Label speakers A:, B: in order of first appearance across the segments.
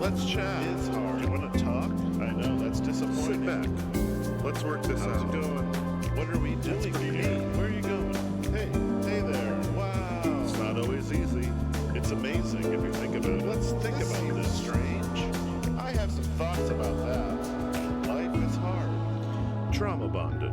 A: Let's chat.
B: It's hard. You want to talk? I know, that's disappointing.
A: Sit back. Let's work this
B: How's
A: out.
B: it going? What are we doing here? Where are you going? Hey there. Wow. It's not always easy. It's amazing if you think about it. Let's think about this. Strange. I have some thoughts about that. Life is hard. Trauma bonded.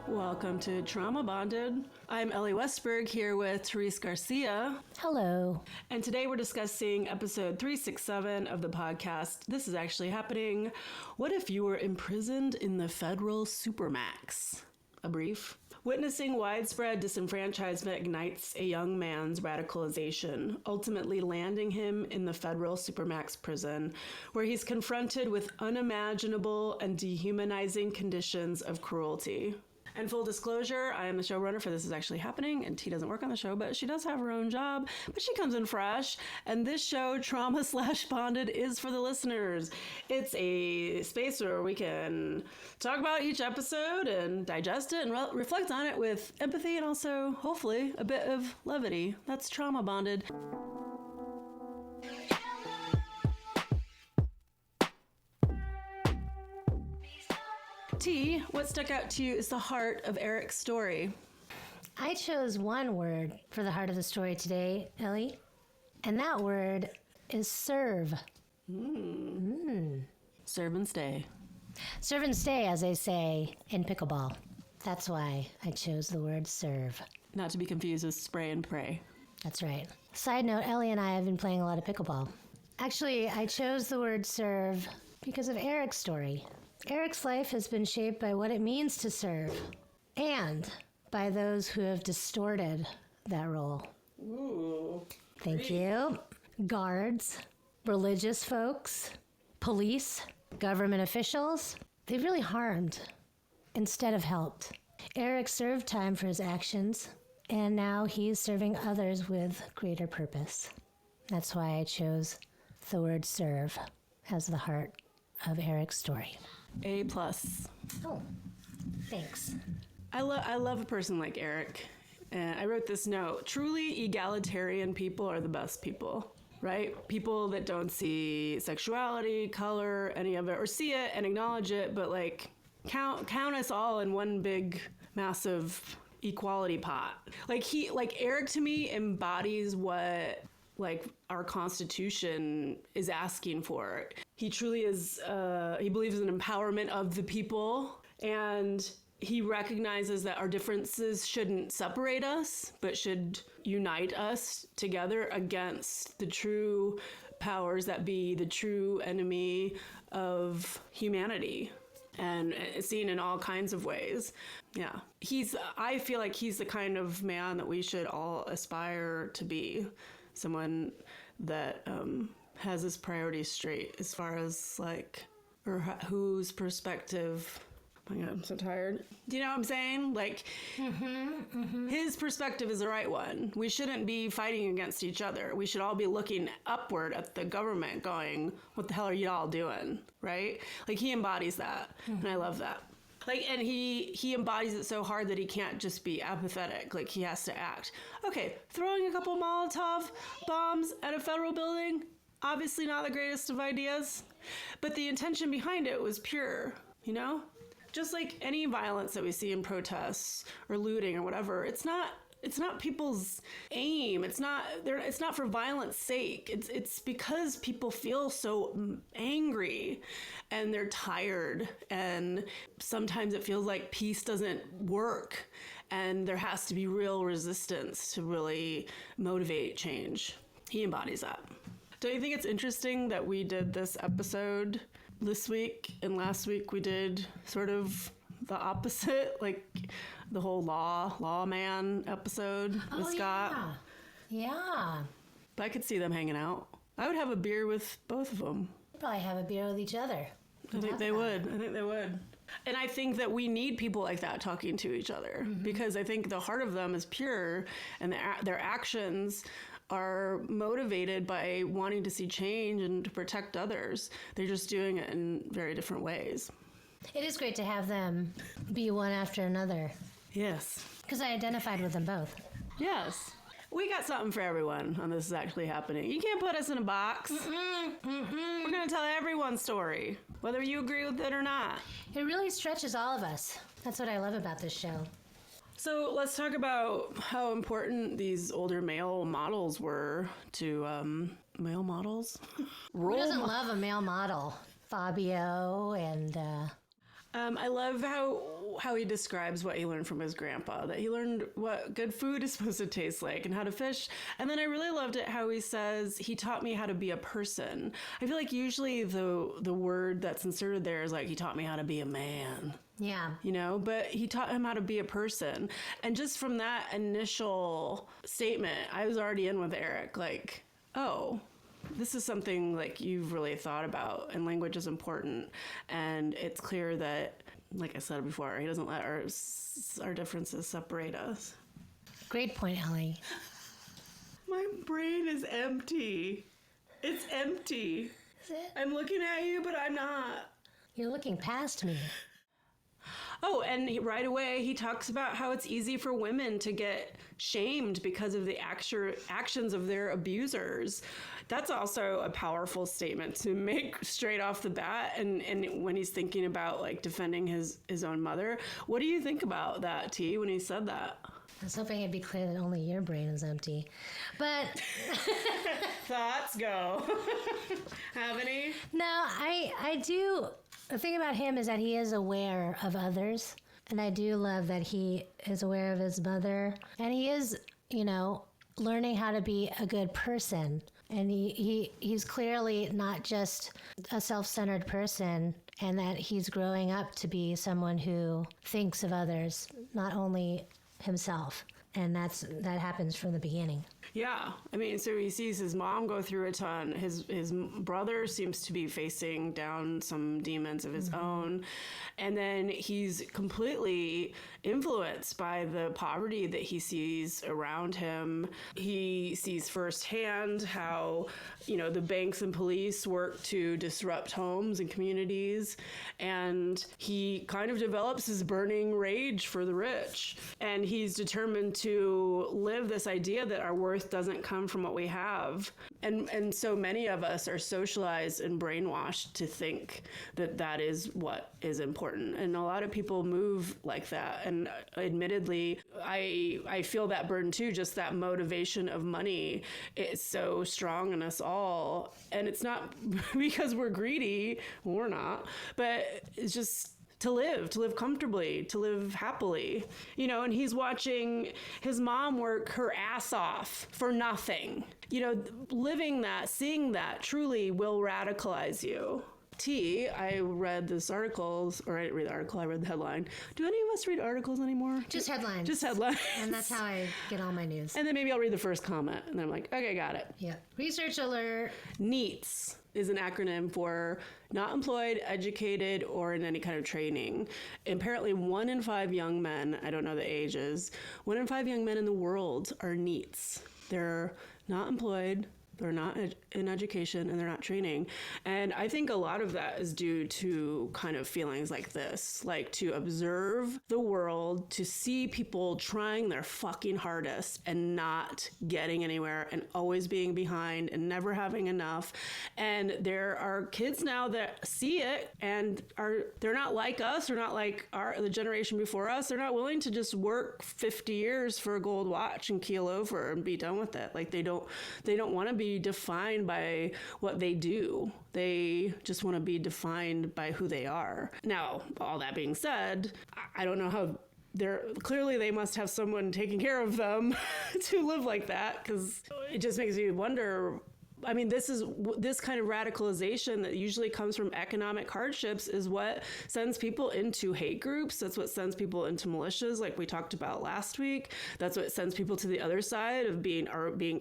C: Welcome to Trauma Bonded. I'm Elly Westberg here with Therese Garcia.
D: Hello.
C: And today we're discussing episode 367 of the podcast. This is actually happening. What if you were imprisoned in the Federal Supermax? A brief. Witnessing widespread disenfranchisement ignites a young man's radicalization, ultimately landing him in the Federal Supermax prison, where he's confronted with unimaginable and dehumanizing conditions of cruelty. And full disclosure, I am the showrunner for This Is Actually Happening, and T doesn't work on the show, but she does have her own job, but she comes in fresh. And this show, Trauma/Bonded, is for the listeners. It's a space where we can talk about each episode and digest it and reflect on it with empathy and also, hopefully, a bit of levity. That's Trauma Bonded. T, what stuck out to you is the heart of Eric's story.
D: I chose one word for the heart of the story today, Elly, and that word is serve.
C: Serve and stay.
D: Serve and stay, as they say in pickleball. That's why I chose the word serve.
C: Not to be confused with spray and pray.
D: That's right. Side note, Elly and I have been playing a lot of pickleball. Actually, I chose the word serve because of Eric's story. Eric's life has been shaped by what it means to serve and by those who have distorted that role.
C: Ooh.
D: Thank you. Guards, religious folks, police, government officials, they've really harmed instead of helped. Eric served time for his actions, and now he's serving others with greater purpose. That's why I chose the word serve as the heart of Eric's story.
C: A+.
D: Oh, thanks.
C: I love a person like Eric. And I wrote this note. Truly egalitarian people are the best people, right? People that don't see sexuality, color, any of it, or see it and acknowledge it, but like count us all in one big, massive equality pot. Like Eric to me embodies what like our Constitution is asking for. He truly is, he believes in empowerment of the people, and he recognizes that our differences shouldn't separate us, but should unite us together against the true powers that be, the true enemy of humanity. And it's seen in all kinds of ways. Yeah. I feel like he's the kind of man that we should all aspire to be. Someone that has his priorities straight as far as like, or whose perspective. Oh my God, I'm so tired. Do you know what I'm saying? Like, his perspective is the right one. We shouldn't be fighting against each other. We should all be looking upward at the government going, what the hell are y'all doing? Right? Like, he embodies that. And I love that. Like, and he embodies it so hard that he can't just be apathetic. Like, he has to act. Okay, throwing a couple molotov bombs at a federal building, obviously not the greatest of ideas, but the intention behind it was pure, you know? Just like any violence that we see in protests or looting or whatever, it's not people's aim. It's not for violence sake. It's because people feel so angry and they're tired, and sometimes it feels like peace doesn't work, and there has to be real resistance to really motivate change. He embodies that. Don't you think it's interesting that we did this episode this week, and last week we did sort of the opposite, like the whole lawman episode with Scott?
D: Yeah.
C: But I could see them hanging out. I would have a beer with both of them.
D: Probably have a beer with each other.
C: I think they would. And I think that we need people like that talking to each other, because I think the heart of them is pure, and their actions are motivated by wanting to see change and to protect others. They're just doing it in very different ways.
D: It is great to have them be one after another.
C: Yes.
D: Because I identified with them both.
C: Yes. We got something for everyone on This Is Actually Happening. You can't put us in a box. We're going to tell everyone's story, whether you agree with it or not.
D: It really stretches all of us. That's what I love about this show.
C: So let's talk about how important these older male models were to male models.
D: Who doesn't love a male model? Fabio and...
C: I love how he describes what he learned from his grandpa, that he learned what good food is supposed to taste like and how to fish. And then I really loved it how he says, he taught me how to be a person. I feel like usually the word that's inserted there is like, he taught me how to be a man.
D: Yeah.
C: You know, but he taught him how to be a person. And just from that initial statement, I was already in with Eric, like, oh, this is something like you've really thought about, and language is important. And it's clear that, like I said before, he doesn't let our differences separate us.
D: Great point, Elly.
C: My brain is empty. It's empty.
D: Is it?
C: I'm looking at you, but I'm not.
D: You're looking past me.
C: Oh, and right away he talks about how it's easy for women to get shamed because of the actions of their abusers. That's also a powerful statement to make straight off the bat. And when he's thinking about like defending his own mother, what do you think about that, T, when he said that?
D: I was hoping it'd be clear that only your brain is empty. But...
C: Thoughts go. Have any?
D: No, I do... The thing about him is that he is aware of others. And I do love that he is aware of his mother. And he is, you know, learning how to be a good person. And he's clearly not just a self-centered person, and that he's growing up to be someone who thinks of others, not only himself. And that happens from the beginning.
C: Yeah. I mean, so he sees his mom go through a ton. His brother seems to be facing down some demons of his own. And then he's completely influenced by the poverty that he sees around him. He sees firsthand how, you know, the banks and police work to disrupt homes and communities. And he kind of develops his burning rage for the rich. And he's determined to live this idea that our worth doesn't come from what we have. And so many of us are socialized and brainwashed to think that that is what is important. And a lot of people move like that. And admittedly, I feel that burden too, just that motivation of money is so strong in us all. And it's not because we're greedy, well, we're not, but it's just to live comfortably, to live happily, you know. And he's watching his mom work her ass off for nothing. You know, living that, seeing that truly will radicalize you. T, I read this article, or I didn't read the article, I read the headline. Do any of us read articles anymore?
D: Just headlines.
C: Just headlines.
D: And that's how I get all my news.
C: And then maybe I'll read the first comment, and then I'm like, okay, got it.
D: Yeah. Research alert.
C: NEETS is an acronym for not employed, educated, or in any kind of training. Apparently 1 in 5 young men, I don't know the ages, 1 in 5 young men in the world are NEETS. They're not employed, they're not in education, and they're not training. And I think a lot of that is due to kind of feelings like this, like to observe the world, to see people trying their fucking hardest and not getting anywhere and always being behind and never having enough. And there are kids now that see it and they're not like us, they're not like the generation before us. They're not willing to just work 50 years for a gold watch and keel over and be done with it. Like they don't want to be defined by what they do. They just want to be defined by who they are. Now, all that being said, I don't know how clearly they must have someone taking care of them to live like that, because it just makes me wonder. I mean, this kind of radicalization that usually comes from economic hardships is what sends people into hate groups. That's what sends people into militias, like we talked about last week. That's what sends people to the other side of being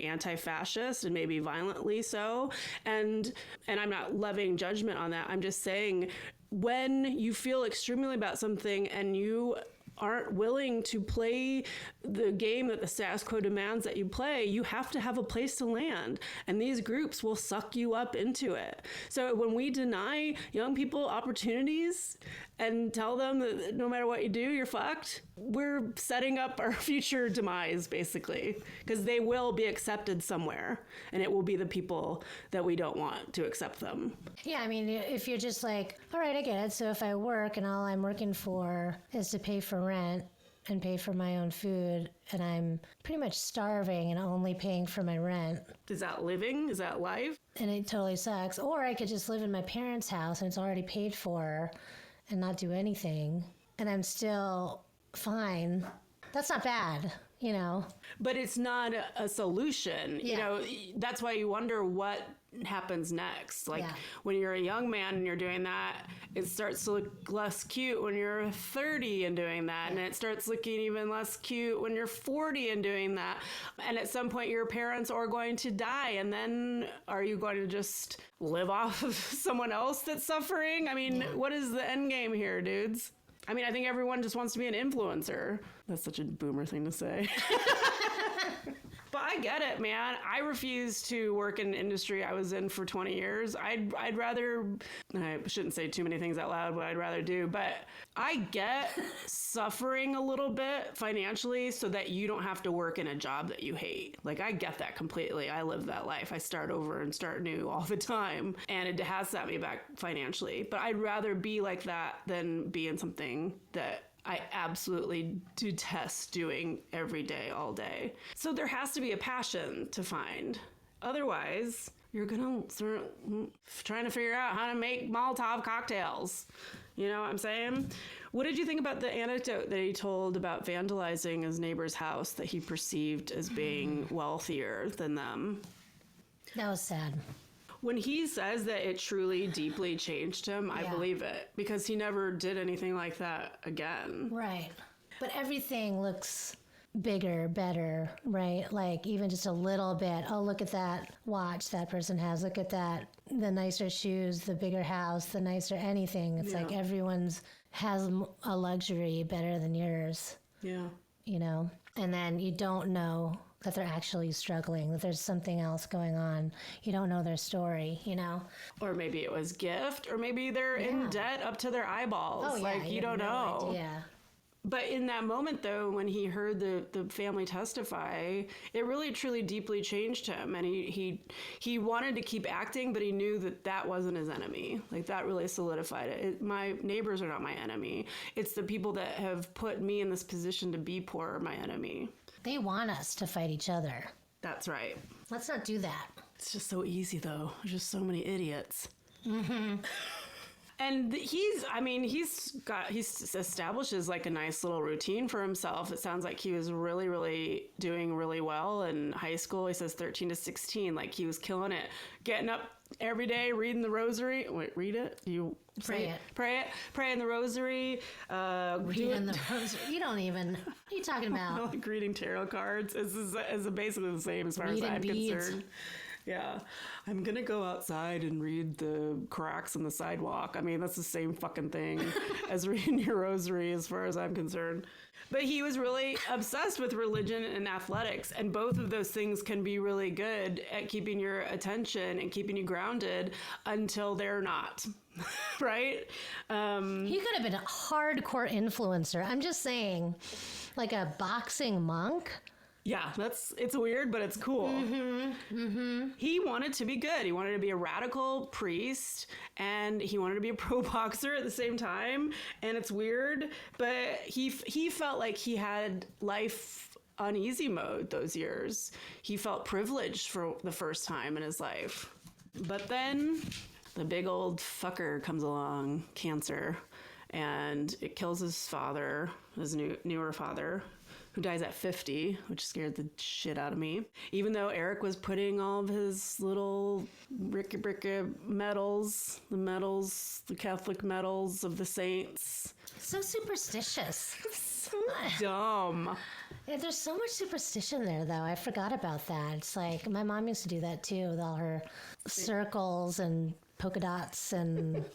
C: anti-fascist and maybe violently so. And I'm not levying judgment on that. I'm just saying, when you feel extremely about something and you aren't willing to play the game that the status quo demands that you play, you have to have a place to land. And these groups will suck you up into it. So when we deny young people opportunities and tell them that no matter what you do, you're fucked, we're setting up our future demise, basically, because they will be accepted somewhere, and it will be the people that we don't want to accept them.
D: Yeah, I mean, if you're just like, all right, I get it. So if I work and all I'm working for is to pay for rent and pay for my own food, and I'm pretty much starving and only paying for my rent.
C: Is that living? Is that life?
D: And it totally sucks. Or I could just live in my parents' house and it's already paid for and not do anything, and I'm still fine. That's not bad, you know?
C: But it's not a solution.
D: Yeah.
C: You know, that's why you wonder what happens next. Like
D: Yeah.
C: when you're a young man and you're doing that, it starts to look less cute when you're 30 and doing that. And it starts looking even less cute when you're 40 and doing that. And at some point your parents are going to die. And then are you going to just live off of someone else that's suffering? I mean, what is the end game here, dudes? I mean, I think everyone just wants to be an influencer. That's such a boomer thing to say. But I get it, man. I refuse to work in an industry I was in for 20 years. I'd rather, I shouldn't say too many things out loud, what I'd rather do, but I get suffering a little bit financially so that you don't have to work in a job that you hate. Like, I get that completely. I live that life. I start over and start new all the time, and it has set me back financially. But I'd rather be like that than be in something that I absolutely detest doing every day, all day. So there has to be a passion to find. Otherwise, you're gonna start trying to figure out how to make molotov cocktails. You know what I'm saying? What did you think about the anecdote that he told about vandalizing his neighbor's house that he perceived as being wealthier than them?
D: That was sad.
C: When he says that it truly deeply changed him, I
D: Yeah.
C: believe it, because he never did anything like that again.
D: Right. But everything looks bigger, better, right? Like even just a little bit. Oh, look at that watch that person has. Look at that. The nicer shoes, the bigger house, the nicer anything. It's like everyone's has a luxury better than yours,
C: Yeah.
D: you know? And then you don't know that they're actually struggling, that there's something else going on. You don't know their story, you know?
C: Or maybe it was gift, or maybe they're in debt up to their eyeballs.
D: Oh, yeah.
C: Like, you don't
D: have
C: know.
D: no idea.
C: But in that moment, though, when he heard the family testify, it really, truly, deeply changed him. And he wanted to keep acting, but he knew that that wasn't his enemy. Like, that really solidified it. My neighbors are not my enemy. It's the people that have put me in this position to be poor are my enemy.
D: They want us to fight each other.
C: That's right.
D: Let's not do that.
C: It's just so easy, though. There's just so many idiots. Mm-hmm. And he establishes like a nice little routine for himself. It sounds like he was really, really doing really well in high school. He says 13 to 16, like he was killing it. Getting up every day, reading the rosary. Wait, read it? You
D: Pray it.
C: Pray it. Praying the rosary.
D: Reading the rosary. You don't even. What are you talking about?
C: Like reading tarot cards is basically the same as far as
D: Reading
C: I'm
D: beads.
C: concerned. Yeah. I'm going to go outside and read the cracks in the sidewalk. I mean, that's the same fucking thing as reading your rosary as far as I'm concerned. But he was really obsessed with religion and athletics, and both of those things can be really good at keeping your attention and keeping you grounded until they're not. Right?
D: He could have been a hardcore influencer. I'm just saying, like a boxing monk.
C: Yeah, it's weird, but it's cool. He wanted to be good. He wanted to be a radical priest, and he wanted to be a pro boxer at the same time. And it's weird, but he felt like he had life on easy mode those years. He felt privileged for the first time in his life. But then the big old fucker comes along, cancer, and it kills his father, his newer father, who dies at 50, which scared the shit out of me. Even though Eric was putting all of his little bricka medals, the Catholic medals of the saints.
D: So superstitious.
C: So dumb.
D: Yeah, there's so much superstition there, though. I forgot about that. It's like my mom used to do that too, with all her circles and polka dots, and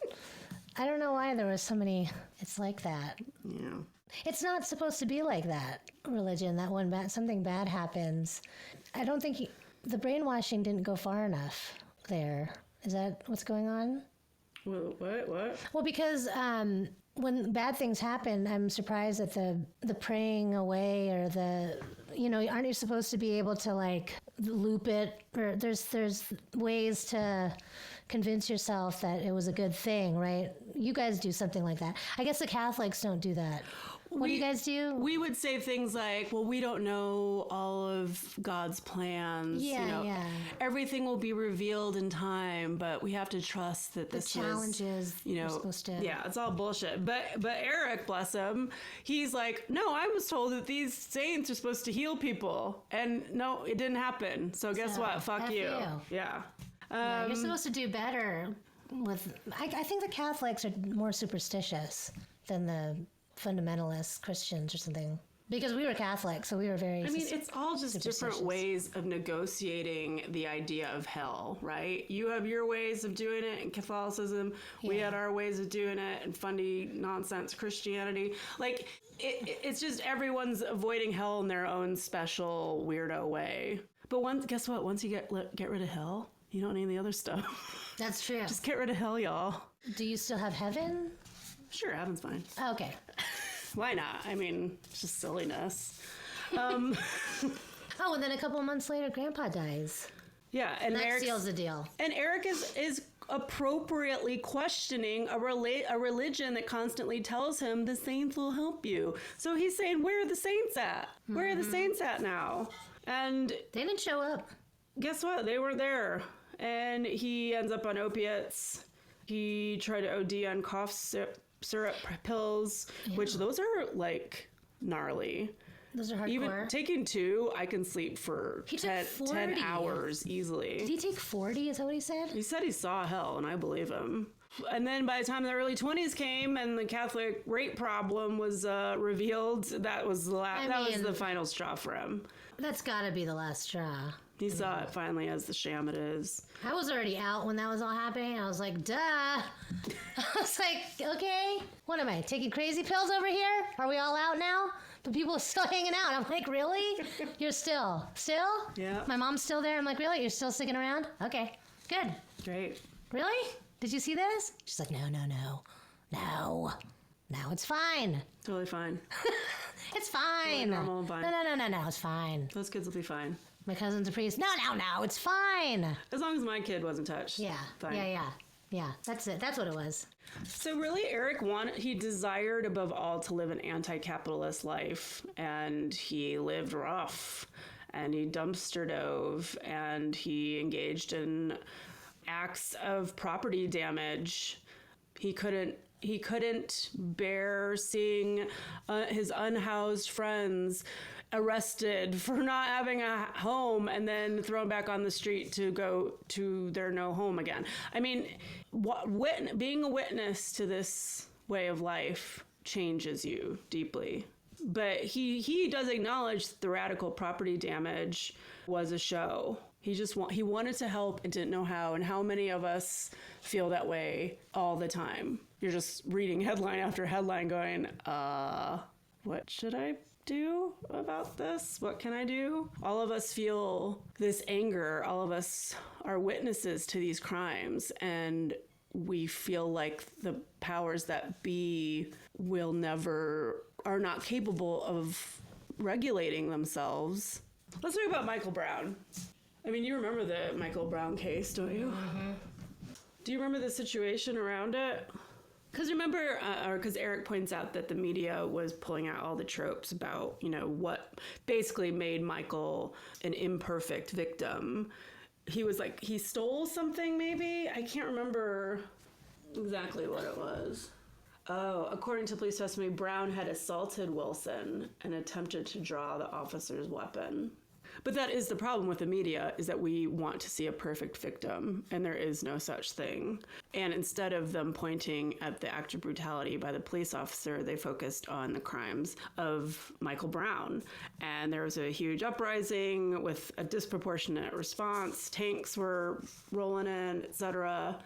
D: I don't know why there was so many. It's like that.
C: Yeah.
D: It's not supposed to be like that, religion, that when something bad happens. I don't think the brainwashing didn't go far enough there. Is that what's going on?
C: What?
D: Well, because when bad things happen, I'm surprised at the praying away or aren't you supposed to be able to like loop it, or there's ways to convince yourself that it was a good thing, right? You guys do something like that. I guess the Catholics don't do that. What do you guys do?
C: We would say things like, well, we don't know all of God's plans.
D: Yeah.
C: Everything will be revealed in time, but we have to trust that this
D: challenges we're supposed to...
C: Yeah, it's all bullshit. But Eric, bless him, he's like, no, I was told that these saints are supposed to heal people. And no, it didn't happen. So guess what? Fuck you. Yeah.
D: You're supposed to do better with... I think the Catholics are more superstitious than the fundamentalist Christians or something, because we were Catholic, so we were very...
C: it's all just different ways of negotiating the idea of hell, right? You have your ways of doing it in Catholicism. We had our ways of doing it in funny nonsense Christianity. Like, it's just everyone's avoiding hell in their own special weirdo way. But guess what? Once you get rid of hell, you don't need the other stuff.
D: That's true.
C: Just get rid of hell, y'all.
D: Do you still have heaven?
C: Sure, heaven's fine.
D: Okay.
C: Why not? It's just silliness.
D: And then a couple of months later, Grandpa dies.
C: Yeah, and
D: that seals the deal.
C: And Eric is appropriately questioning a religion that constantly tells him the saints will help you. So he's saying, where are the saints at? Where are the saints at now? And
D: they didn't show up.
C: Guess what? They were there. And he ends up on opiates. He tried to OD on cough syrup pills, which those are like gnarly.
D: Those are hardcore.
C: Even taking 2, I can sleep for 10 hours easily.
D: Did he take 40? Is that what he said?
C: He said he saw hell, and I believe him. And then by the time the early 20s came and the Catholic rape problem was revealed, that was the final straw for him.
D: That's got to be the last straw.
C: He saw it finally as the sham it is.
D: I was already out when that was all happening. I was like, duh. I was like, okay, what am I, taking crazy pills over here? Are we all out now? But people are still hanging out. I'm like, really? You're still?
C: Yeah.
D: My mom's still there. I'm like, really? You're still sticking around? Okay, good.
C: Great.
D: Really? Did you see this? She's like, no. Now it's fine.
C: Totally fine.
D: It's fine.
C: Totally normal and fine.
D: No, it's fine.
C: Those kids will be fine.
D: My cousin's a priest. No, it's fine.
C: As long as my kid wasn't touched.
D: Yeah.
C: Fine.
D: Yeah, that's it. That's what it was.
C: So really, Eric he desired above all to live an anti-capitalist life, and he lived rough, and he dumpster dove, and he engaged in acts of property damage. He couldn't bear seeing his unhoused friends arrested for not having a home and then thrown back on the street to go to their no home again. Being a witness to this way of life changes you deeply. But he does acknowledge that the radical property damage was a show. He wanted to help and didn't know how. And how many of us feel that way all the time? You're just reading headline after headline going, what should I do about this? What can I do? All of us feel this anger. All of us are witnesses to these crimes, and we feel like the powers that be are not capable of regulating themselves. Let's talk about Michael Brown. You remember the Michael Brown case, don't you? Mm-hmm. Do you remember the situation around it? Because Eric points out that the media was pulling out all the tropes about, what basically made Michael an imperfect victim. He was like, he stole something maybe? I can't remember exactly what it was. Oh, according to police testimony, Brown had assaulted Wilson and attempted to draw the officer's weapon. But that is the problem with the media, is that we want to see a perfect victim, and there is no such thing. And instead of them pointing at the act of brutality by the police officer, they focused on the crimes of Michael Brown. And there was a huge uprising with a disproportionate response. Tanks were rolling in, etc.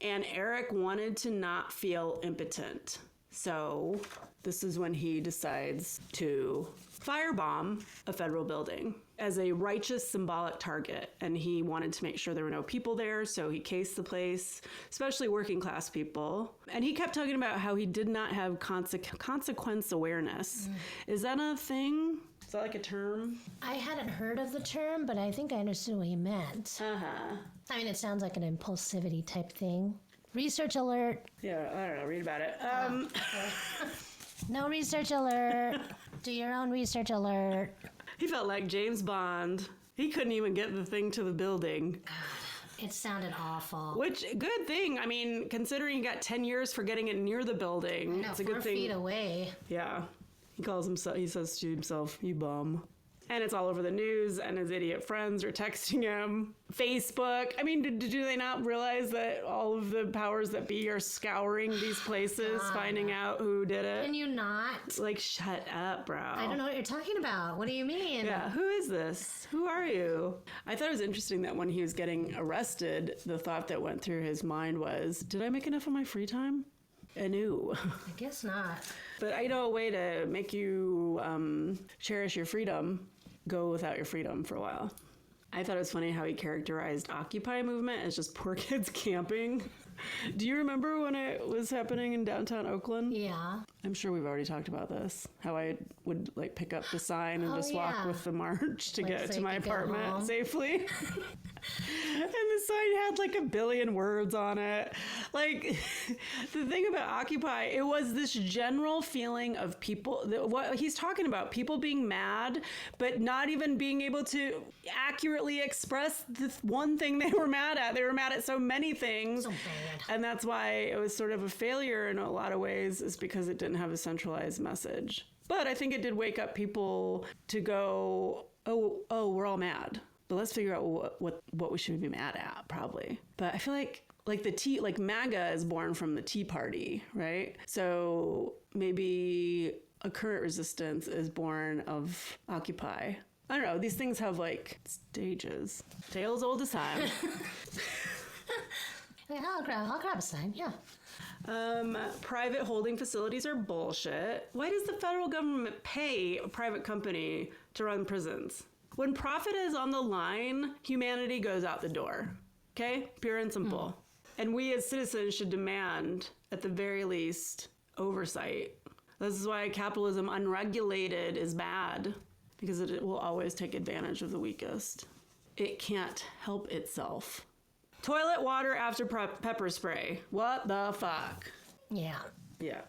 C: And Eric wanted to not feel impotent. So This is when he decides to firebomb a federal building as a righteous symbolic target. And he wanted to make sure there were no people there, so he cased the place, especially working class people. And he kept talking about how he did not have consequence awareness. Is that a thing? Is that like a term?
D: I hadn't heard of the term, but I think I understood what he meant. I mean, it sounds like an impulsivity type thing. Research alert.
C: Yeah, I don't know. Read about it.
D: No research alert. Do your own research alert.
C: He felt like James Bond. He couldn't even get the thing to the building.
D: It sounded awful.
C: Which, good thing. I mean, considering he got 10 years for getting it near the building,
D: No,
C: it's a good
D: 4
C: thing.
D: feet away.
C: Yeah. He says to himself, you bum. And it's all over the news, and his idiot friends are texting him. Facebook. I mean, do they not realize that all of the powers that be are scouring these places, finding out who did it?
D: Can you not?
C: Like, shut up, bro.
D: I don't know what you're talking about. What do you mean?
C: Yeah, who is this? Who are you? I thought it was interesting that when he was getting arrested, the thought that went through his mind was, did I make enough of my free time? No.
D: I guess not.
C: But I know a way to make you cherish your freedom. Go without your freedom for a while. I thought it was funny how he characterized Occupy movement as just poor kids camping. Do you remember when it was happening in downtown Oakland?
D: Yeah.
C: I'm sure we've already talked about this. How I would like pick up the sign and just walk with the march to get
D: so
C: to
D: you
C: my
D: could get
C: apartment
D: home.
C: safely. And the sign had like 1 billion words on it. Like, the thing about Occupy, it was this general feeling of people, what he's talking about, people being mad, but not even being able to accurately express the one thing they were mad at. They were mad at so many things.
D: So bad.
C: And that's why it was sort of a failure in a lot of ways, is because it didn't have a centralized message. But I think it did wake up people to go, oh, we're all mad. But let's figure out what we should be mad at, probably. But I feel like MAGA is born from the Tea Party, right? So maybe a current resistance is born of Occupy. I don't know. These things have like stages. Tales old as time.
D: Yeah, I'll grab a sign, yeah.
C: Private holding facilities are bullshit. Why does the federal government pay a private company to run prisons? When profit is on the line, humanity goes out the door. Okay? Pure and simple. And we as citizens should demand, at the very least, oversight. This is why capitalism unregulated is bad, because it will always take advantage of the weakest. It can't help itself. Toilet water after pepper spray. What the fuck?
D: Yeah.
C: Yeah.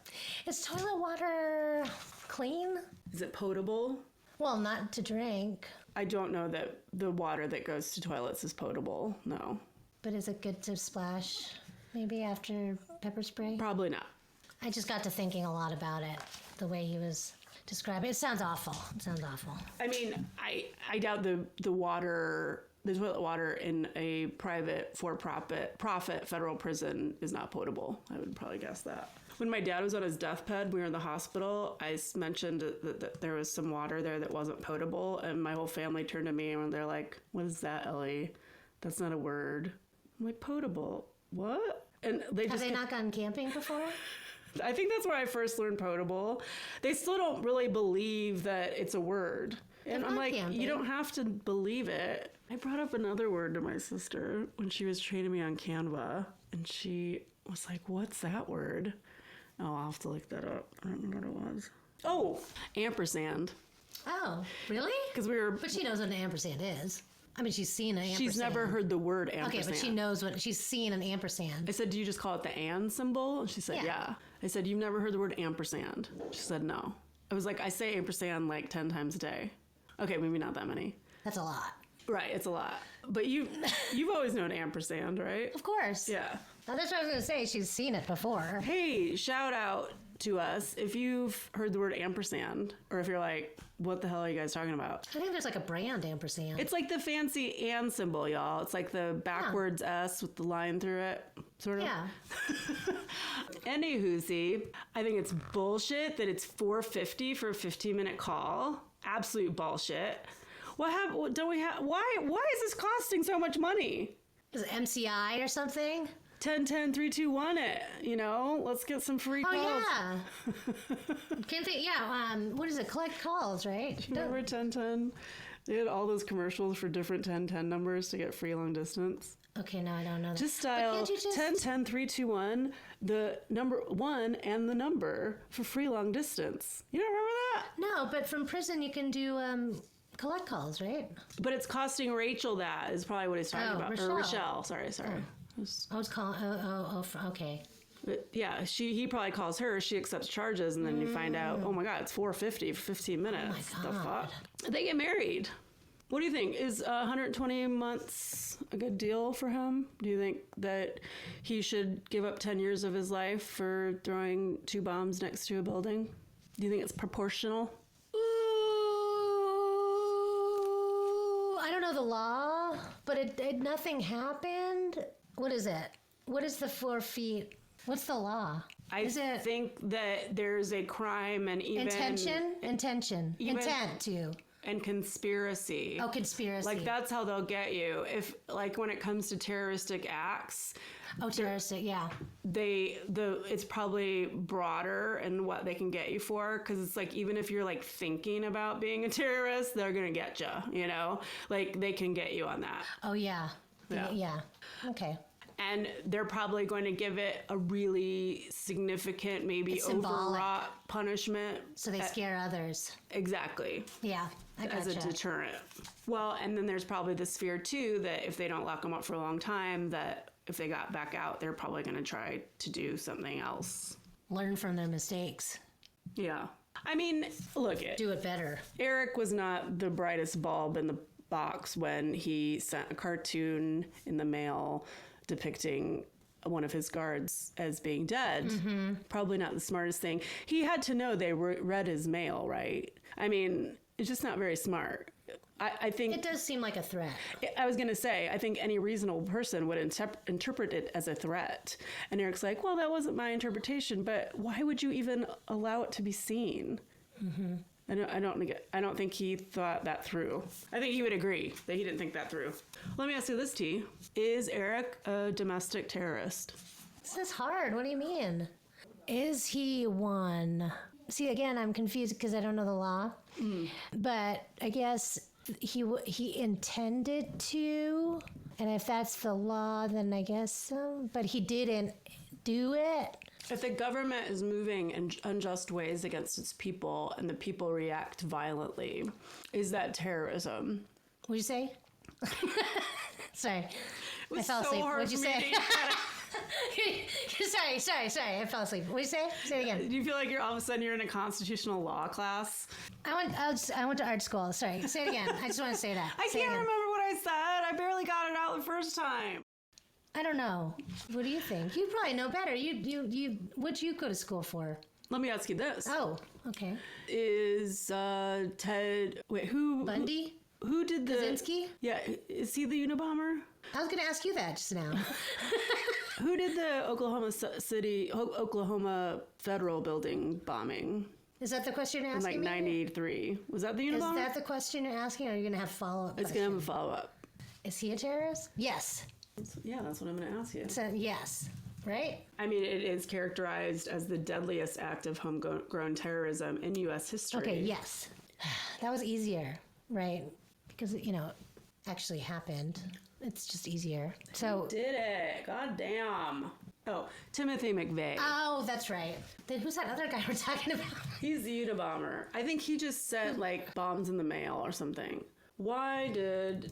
D: Is toilet water clean?
C: Is it potable?
D: Well, not to drink.
C: I don't know that the water that goes to toilets is potable. No.
D: But is it good to splash maybe after pepper spray?
C: Probably not.
D: I just got to thinking a lot about it, the way he was describing it. It sounds awful.
C: I mean, I doubt the toilet water in a private for-profit federal prison is not potable. I would probably guess that. When my dad was on his deathbed, we were in the hospital, I mentioned that there was some water there that wasn't potable, and my whole family turned to me and they're like, what is that, Elly? That's not a word. I'm like, potable? What? And
D: Have they not gone camping before?
C: I think that's where I first learned potable. They still don't really believe that it's a word. And I'm like,
D: camping.
C: You don't have to believe it. I brought up another word to my sister when she was training me on Canva, and she was like, what's that word? Oh, I'll have to look that up. I don't know what it was. Oh, ampersand.
D: Oh, really?
C: Because we were...
D: But she knows what an ampersand is. I mean, she's seen an ampersand.
C: She's never heard the word ampersand.
D: Okay, but she knows what... She's seen an ampersand.
C: I said, do you just call it the and symbol? And she said, yeah. I said, you've never heard the word ampersand? She said, no. I was like, I say ampersand like 10 times a day. Okay, maybe not that many.
D: That's a lot.
C: Right, it's a lot. But you've always known ampersand, right?
D: Of course.
C: Yeah.
D: Now, that's what I was going to say. She's seen it before.
C: Hey, shout out to us if you've heard the word ampersand, or if you're like, what the hell are you guys talking about?
D: I think there's like a brand ampersand.
C: It's like the fancy and symbol, y'all. It's like the backwards S with the line through it, sort of.
D: Yeah.
C: Anywhoosie, I think it's bullshit that it's $4.50 for a 15-minute call. Absolute bullshit. What happened? Don't we have? Why is this costing so much money?
D: Is it MCI or something?
C: 10-10-3-2-1 it, you know? Let's get some free calls.
D: Oh, yeah. Can't think, yeah, what is it? Collect calls, right?
C: Remember 10-10? They had all those commercials for different 10-10 numbers to get free long distance.
D: Okay, no, I don't know that.
C: Just dial 10-10-3-2-1, the number 1 and the number for free long distance. You don't remember that?
D: No, but from prison you can do collect calls, right?
C: But it's costing Rachel that, is probably what he's talking about.
D: Rochelle.
C: Or Rochelle, sorry.
D: I was calling, okay.
C: But yeah, he probably calls her, she accepts charges, and then you find out, oh my God, it's $4.50 for 15 minutes.
D: Oh my
C: The
D: God.
C: fuck? They get married. What do you think? Is 120 months a good deal for him? Do you think that he should give up 10 years of his life for throwing 2 bombs next to a building? Do you think it's proportional?
D: I don't know the law, but nothing happened. What is it? What is the 4 feet? What's the law?
C: I think that there's a crime and even...
D: Intention. Intent to.
C: And conspiracy.
D: Oh, conspiracy.
C: Like, that's how they'll get you. If, like, when it comes to terroristic acts...
D: Oh, terroristic, yeah.
C: It's probably broader in what they can get you for, because it's like, even if you're like thinking about being a terrorist, they're gonna get you, you know? Like, they can get you on that.
D: Oh, yeah.
C: Yeah.
D: Okay.
C: And they're probably going to give it a really significant, maybe
D: It's symbolic.
C: overwrought punishment.
D: So they scare others.
C: Exactly.
D: Yeah, I
C: As a
D: gotcha.
C: deterrent. Well, and then there's probably this fear too that if they don't lock them up for a long time, that if they got back out, they're probably going to try to do something else.
D: Learn from their mistakes.
C: Yeah. I mean, look it.
D: Do it better.
C: Eric was not the brightest bulb in the box when he sent a cartoon in the mail depicting one of his guards as being dead. Mm-hmm. Probably not the smartest thing. He had to know they read his mail, right? I mean, it's just not very smart. I think...
D: It does seem like a threat.
C: I was going to say, I think any reasonable person would interpret it as a threat. And Eric's like, well, that wasn't my interpretation, but why would you even allow it to be seen? Mm-hmm. I don't think he thought that through. I think he would agree that he didn't think that through. Let me ask you this, T. Is Eric a domestic terrorist?
D: This is hard. What do you mean? Is he one? See, again, I'm confused because I don't know the law. Mm. But I guess he intended to. And if that's the law, then I guess so. But he didn't do it.
C: If the government is moving in unjust ways against its people and the people react violently, is that terrorism?
D: What'd you say? Sorry. I fell
C: so
D: asleep.
C: hard
D: What'd you
C: for me
D: say? Sorry. I fell asleep. What'd you say? Say it again.
C: Do you feel like all of a sudden you're in a constitutional law class?
D: I went to art school. Sorry. Say it again. I just want to say that.
C: I can't remember what I said. I barely got it out the first time.
D: I don't know. What do you think? You probably know better. What'd you go to school for?
C: Let me ask you this.
D: Oh, okay.
C: Is Ted... Wait, who...
D: Bundy?
C: Who did the...
D: Kaczynski?
C: Yeah, is he the Unabomber?
D: I was going to ask you that just now.
C: Who did the Oklahoma Federal Building bombing?
D: Is that the question you're
C: In
D: asking
C: like
D: me?
C: 93. Was that the Unabomber?
D: Is that the question you're asking, or are you going to have follow-up
C: It's going to have a follow-up.
D: Is he a terrorist? Yes.
C: Yeah, that's what I'm going to ask you.
D: So, yes. Right?
C: I mean, it is characterized as the deadliest act of homegrown terrorism in U.S. history.
D: Okay, yes. That was easier, right? Because, actually happened. It's just easier. So
C: Did it. God damn. Oh, Timothy McVeigh.
D: Oh, that's right. Then who's that other guy we're talking about?
C: He's the Unabomber. I think he just sent, bombs in the mail or something. Why did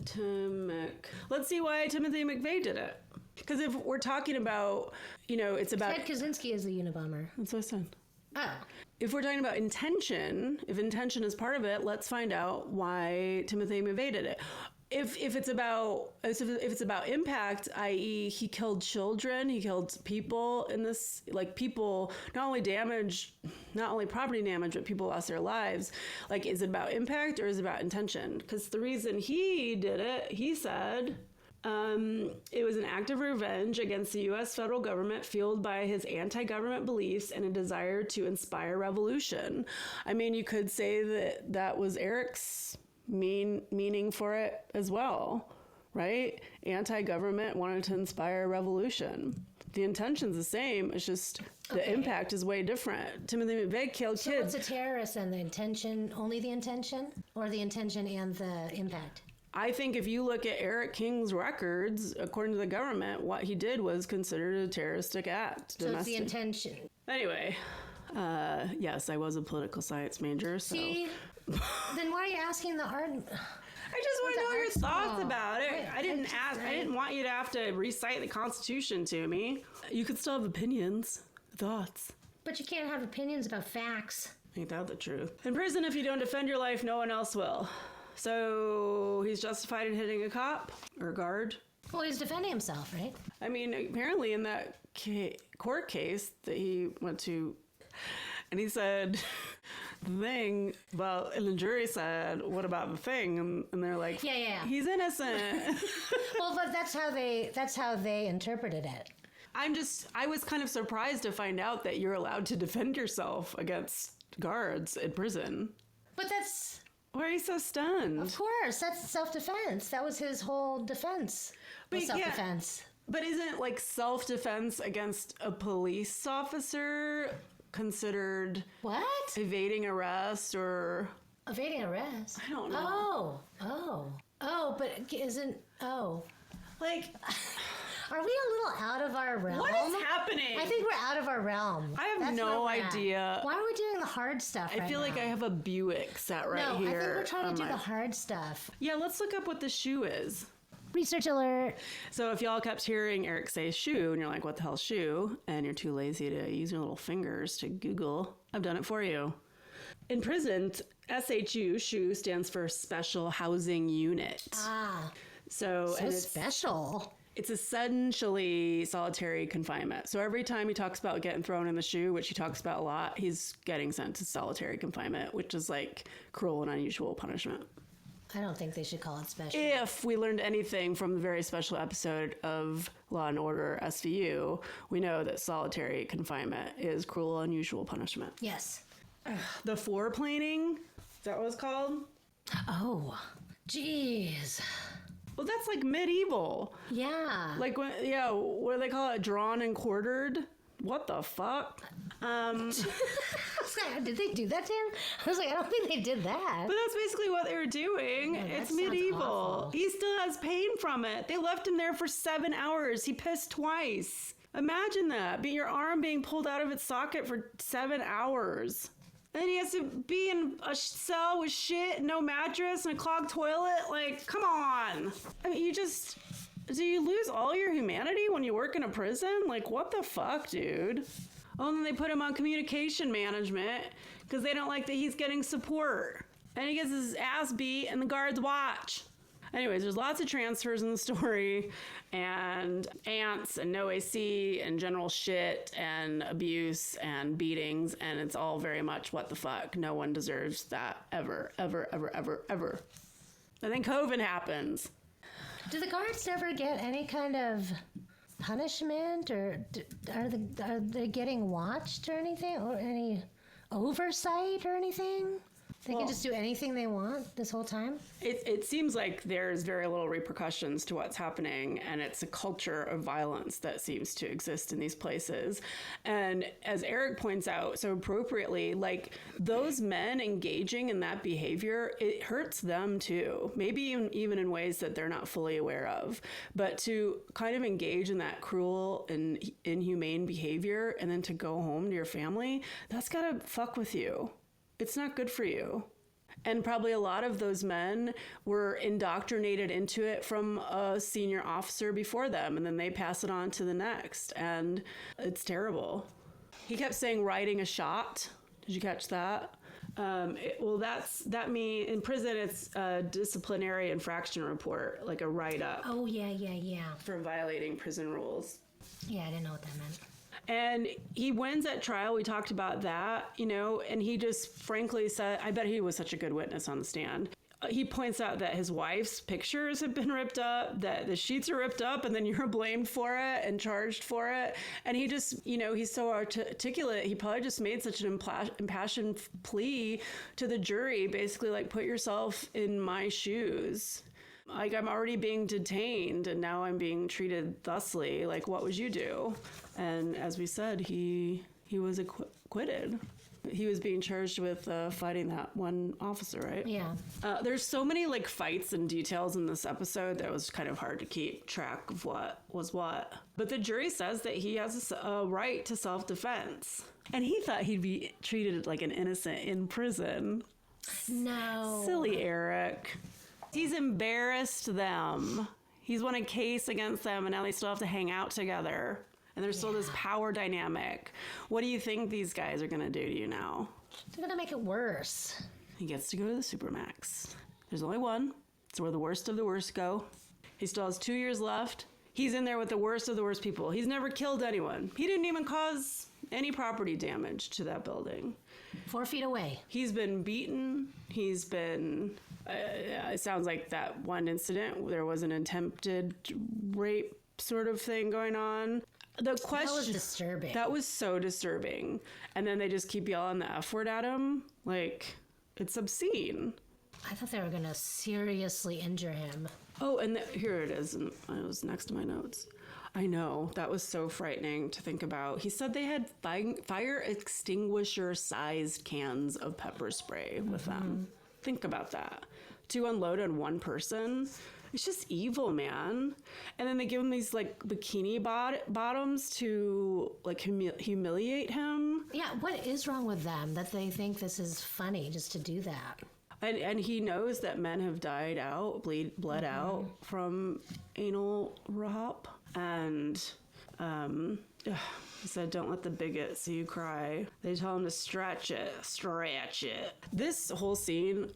C: Let's see why Timothy McVeigh did it. Because if we're talking about, it's about...
D: Ted Kaczynski is the Unabomber.
C: That's what I said.
D: Oh.
C: If we're talking about intention, if intention is part of it, let's find out why Timothy McVeigh did it. If it's about impact, i.e., he killed children, he killed people in this, people not only property damage, but people lost their lives. Is it about impact or is it about intention? Because the reason he did it, he said, it was an act of revenge against the U.S. federal government fueled by his anti-government beliefs and a desire to inspire revolution. I mean, you could say that was Eric's meaning for it as well, right? Anti-government wanted to inspire revolution. The intention's the same. It's just the impact is way different. Timothy McVeigh killed
D: So
C: kids.
D: what's a terrorist and the intention, only the intention? Or the intention and the impact?
C: I think if you look at Eric King's records, according to the government, what he did was considered a terroristic act.
D: So it's the intention.
C: Anyway, yes, I was a political science major, so...
D: See? Then why are you asking the hard...
C: I just want to know your thoughts about it. I didn't ask. I didn't want you to have to recite the Constitution to me. You could still have opinions, thoughts.
D: But you can't have opinions about facts.
C: Ain't that the truth? In prison, if you don't defend your life, no one else will. So he's justified in hitting a cop or a guard.
D: Well, he's defending himself, right?
C: I mean, apparently in that court case that he went to, and he said the thing, well, and the jury said, what about the thing? And they're like,
D: Yeah.
C: he's innocent.
D: Well, but that's how they interpreted it.
C: I was kind of surprised to find out that you're allowed to defend yourself against guards in prison.
D: But that's...
C: Why are you so stunned?
D: Of course, that's self-defense. That was his whole defense.
C: But
D: Was
C: you can't-
D: self-defense.
C: But isn't like self-defense against a police officer considered
D: What?
C: evading arrest or...
D: Evading arrest?
C: I don't know.
D: Oh, but isn't... Oh.
C: Like,
D: Are we a little out of our realm?
C: what is happening?
D: I think we're out of our realm.
C: I have
D: That's
C: no
D: where we're at.
C: idea.
D: Why are we doing the hard stuff
C: I feel like I have a Buick sat right
D: no,
C: here.
D: I think we're trying
C: on
D: to do
C: my-
D: the hard stuff.
C: Yeah, let's look up what the shoe is.
D: Research alert.
C: So if y'all kept hearing Eric say shoe and you're like, what the hell shoe? And you're too lazy to use your little fingers to Google, I've done it for you. In prison, SHU, SHU, stands for Special Housing Unit.
D: Ah,
C: So
D: so
C: and it's
D: special.
C: It's essentially solitary confinement. So every time he talks about getting thrown in the shoe, which he talks about a lot, he's getting sent to solitary confinement, which is like cruel and unusual punishment.
D: I don't think they should call it special.
C: If we learned anything from the very special episode of Law and Order SVU, we know that solitary confinement is cruel, unusual punishment.
D: Yes.
C: The foreplaning, is that what it's called?
D: Oh, jeez.
C: Well, that's like medieval.
D: Yeah.
C: Like, what do they call it? Drawn and quartered? What the fuck?
D: Did they do that to him? I was like, I don't think they did that.
C: But that's basically what they were doing.
D: Yeah, that
C: It's
D: sounds
C: medieval.
D: awful.
C: He still has pain from it. They left him there for 7 hours. He pissed twice. Imagine that. Your arm being pulled out of its socket for 7 hours. And then he has to be in a cell with shit, no mattress, and a clogged toilet. Like, come on. I mean, do you lose all your humanity when you work in a prison? Like, what the fuck, dude? Oh, and then they put him on communication management because they don't like that he's getting support. And he gets his ass beat and the guards watch. Anyways, there's lots of transfers in the story and ants and no AC and general shit and abuse and beatings. And it's all very much what the fuck. No one deserves that ever, ever, ever, ever, ever. And then COVID happens.
D: Do the guards never get any kind of punishment, or are they getting watched or anything, or any oversight or anything? They can just do anything they want this whole time?
C: It seems like there's very little repercussions to what's happening, and it's a culture of violence that seems to exist in these places. And as Eric points out so appropriately, like, those men engaging in that behavior, it hurts them too. Maybe even in ways that they're not fully aware of. But to kind of engage in that cruel and inhumane behavior and then to go home to your family, that's gotta fuck with you. It's not good for you. And probably a lot of those men were indoctrinated into it from a senior officer before them, and then they pass it on to the next. And it's terrible. He kept saying riding a shot. Did you catch that? That means in prison it's a disciplinary infraction report, like a write-up
D: Oh, yeah.
C: for violating prison rules.
D: Yeah, I didn't know what that meant.
C: And he wins at trial. We talked about that, and he just frankly said, I bet he was such a good witness on the stand. He points out that his wife's pictures have been ripped up, that the sheets are ripped up, and then you're blamed for it and charged for it. And he just, he's so articulate. He probably just made such an impassioned plea to the jury, basically like, put yourself in my shoes. Like, I'm already being detained and now I'm being treated thusly. Like, what would you do? And as we said, he was acquitted. He was being charged with fighting that one officer, right?
D: Yeah.
C: There's so many like fights and details in this episode that it was kind of hard to keep track of what was what. But the jury says that he has a right to self-defense. And he thought he'd be treated like an innocent in prison.
D: No.
C: Silly Eric. He's embarrassed them. He's won a case against them and now they still have to hang out together. And there's still this power dynamic. What do you think these guys are going to do to you now?
D: They're going to make it worse.
C: He gets to go to the Supermax. There's only one. It's where the worst of the worst go. He still has 2 years left. He's in there with the worst of the worst people. He's never killed anyone. He didn't even cause any property damage to that building.
D: 4 feet away.
C: He's been beaten. He's been... it sounds like that one incident. There was an attempted rape sort of thing going on. The question,
D: That was disturbing.
C: That was so disturbing. And then they just keep yelling the F word at him. Like, it's obscene.
D: I thought they were going to seriously injure him.
C: Oh, and here it is. And it was next to my notes. I know. That was so frightening to think about. He said they had fire extinguisher-sized cans of pepper spray with them. Think about that. To unload on one person. It's just evil, man. And then they give him these like bikini bottoms to like humiliate him.
D: Yeah, what is wrong with them that they think this is funny just to do that?
C: And he knows that men have died out, bled out from anal rape. And he said, don't let the bigot see you cry. They tell him to stretch it. This whole scene,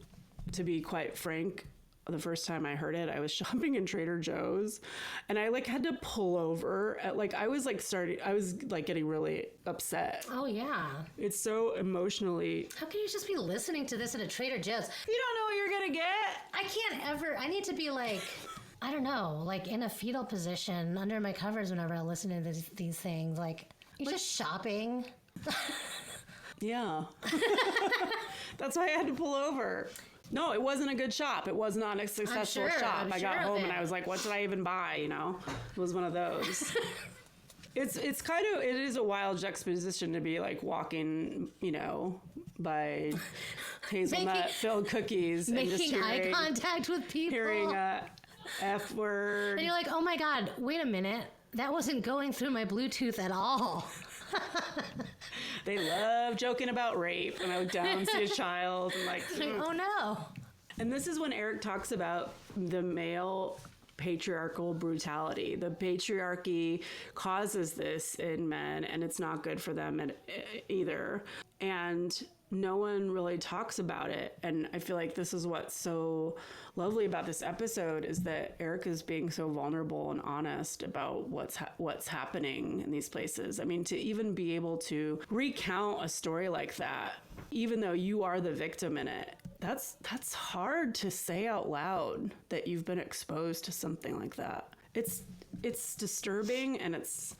C: to be quite frank, the first time I heard it, I was shopping in Trader Joe's and I like had to pull over at like, I was like getting really upset.
D: Oh, yeah.
C: It's so emotionally.
D: How can you just be listening to this at a Trader Joe's?
C: You don't know what you're going to get.
D: I need to be like, I don't know, like in a fetal position under my covers whenever I listen to these things. Like, you're just shopping.
C: Yeah. That's why I had to pull over. No, it wasn't a good shop. It was not a successful shop. I got home and I was like, what did I even buy? You know, it was one of those. It's kind of, it is a wild juxtaposition to be like walking, you know, by hazelnut-filled cookies.
D: Making
C: and just
D: eye contact with people.
C: Hearing a F word.
D: And you're like, oh my God, wait a minute. That wasn't going through my Bluetooth at all.
C: They love joking about rape. And I look down, see a child, and like,
D: Oh no.
C: And this is when Eric talks about the male patriarchal brutality. The patriarchy causes this in men, and it's not good for them either. And no one really talks about it. And I feel like this is what's so lovely about this episode is that Eric is being so vulnerable and honest about what's happening in these places. I mean, to even be able to recount a story like that, even though you are the victim in it, that's hard to say out loud that you've been exposed to something like that. It's disturbing and it's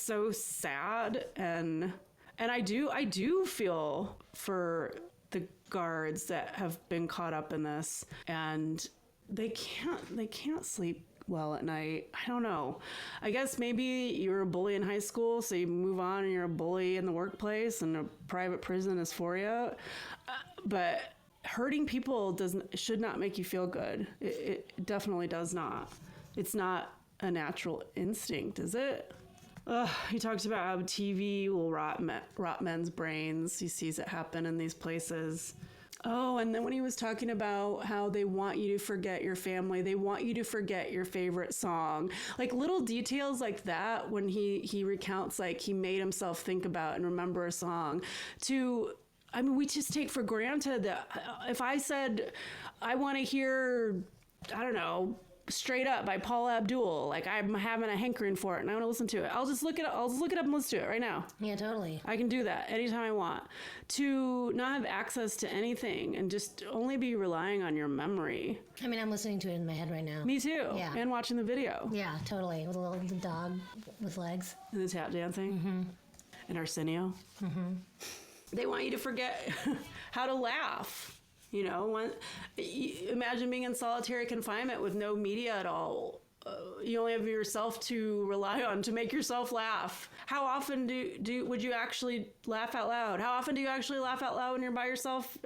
C: so sad and I do feel for the guards that have been caught up in this and they can't sleep well at night. I don't know. I guess maybe you were a bully in high school, so you move on and you're a bully in the workplace and a private prison is for you. But hurting people should not make you feel good. It definitely does not. It's not a natural instinct, is it? He talks about how TV will rot men's brains. He sees it happen in these places. Oh, and then when he was talking about how they want you to forget your family, they want you to forget your favorite song. Like little details like that when he recounts like he made himself think about and remember a song we just take for granted that if I said, I want to hear, I don't know, Straight Up by Paula Abdul, like I'm having a hankering for it and I want to listen to it, I'll just look it up and listen to it right now.
D: Yeah, totally.
C: I can do that anytime I want. To not have access to anything and just only be relying on your memory.
D: I mean, I'm listening to it in my head right now.
C: Me too.
D: Yeah.
C: And watching the video.
D: Yeah, totally. With a little dog with legs.
C: And the tap dancing.
D: Mm-hmm.
C: And Arsenio. Mm-hmm. They want you to forget how to laugh. You know, imagine being in solitary confinement with no media at all. You only have yourself to rely on to make yourself laugh. How often would you actually laugh out loud? How often do you actually laugh out loud when you're by yourself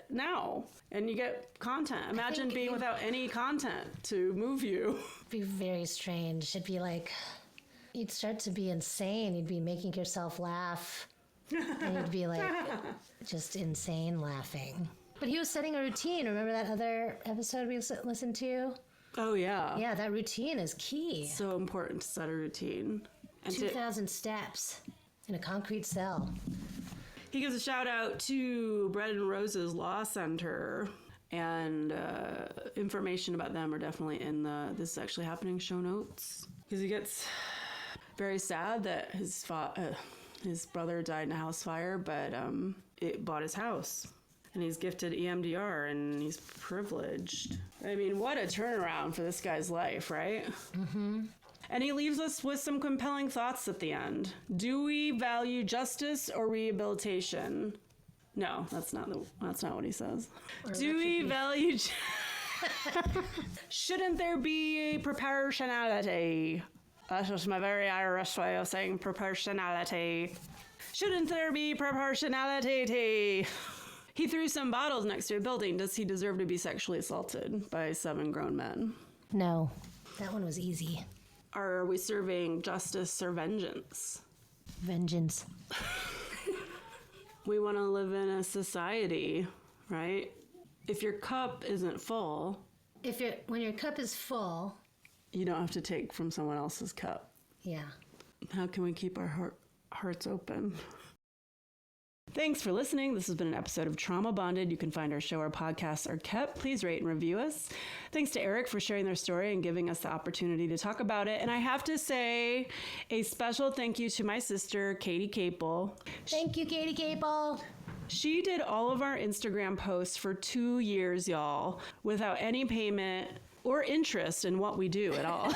C: now? And you get content. Imagine being without any content to move you.
D: It'd be very strange. It'd be like, you'd start to be insane. You'd be making yourself laugh. And you'd be like, just insane laughing. But he was setting a routine. Remember that other episode we listened to?
C: Oh, yeah.
D: Yeah, that routine is key.
C: So important to set a routine. And
D: 2,000 steps in a concrete cell.
C: He gives a shout out to Bread and Roses Law Center. And information about them are definitely in the This Is Actually Happening show notes. Because he gets very sad that his brother died in a house fire, but it bought his house. And he's gifted EMDR, and he's privileged. I mean, what a turnaround for this guy's life, right? Mm-hmm. And he leaves us with some compelling thoughts at the end. Do we value justice or rehabilitation? No, that's not what he says. Do we value... Shouldn't there be proportionality? That's just my very Irish way of saying proportionality. Shouldn't there be proportionality? He threw some bottles next to a building. Does he deserve to be sexually assaulted by 7 grown men?
D: No, that one was easy.
C: Are we serving justice or vengeance?
D: Vengeance.
C: We want to live in a society, right? If your cup isn't full...
D: When your cup is full...
C: You don't have to take from someone else's cup.
D: Yeah.
C: How can we keep our hearts open? Thanks for listening. This has been an episode of Trauma Bonded. You can find our show, our podcasts are kept. Please rate and review us. Thanks to Eric for sharing their story and giving us the opportunity to talk about it. And I have to say a special thank you to my sister, Katy Caple.
D: Thank you, Katy Caple.
C: She did all of our Instagram posts for 2 years, y'all, without any payment or interest in what we do at all.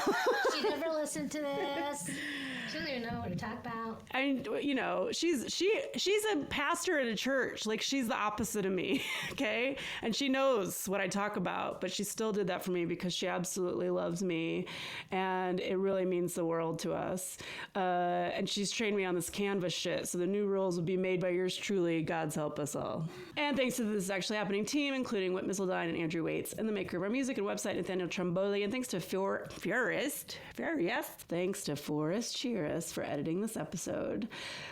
D: She never listened to this. She doesn't even know what to talk about.
C: And you know, she's a pastor at a church. Like, she's the opposite of me, okay? And she knows what I talk about, but she still did that for me because she absolutely loves me, and it really means the world to us. And she's trained me on this Canvas shit, so the new rules will be made by yours truly. God's help us all. And thanks to This Is Actually Happening team, including Whit, Missildine, and Andrew Waits, and the maker of our music and website, Nathaniel Tromboli, and thanks to Forrest. Thanks to Forrest Chiras for editing this episode.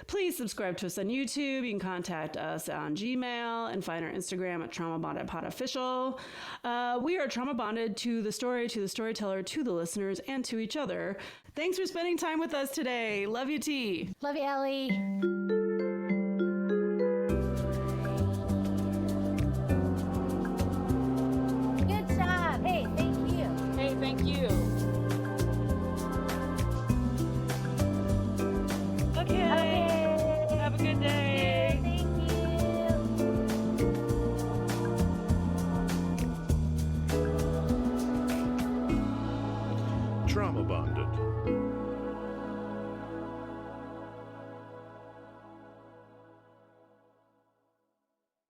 C: Please subscribe to us on YouTube. You can contact us on Gmail and find our Instagram at Trauma Bonded Pod Official. We are trauma bonded to the story, to the storyteller, to the listeners, and to each other. Thanks for spending time with us today. Love you, T.
D: Love you, Elly. Good job. Hey, thank you.
C: Hey, thank you. Okay. Have a good day.
D: Thank you.
B: Trauma Bonded.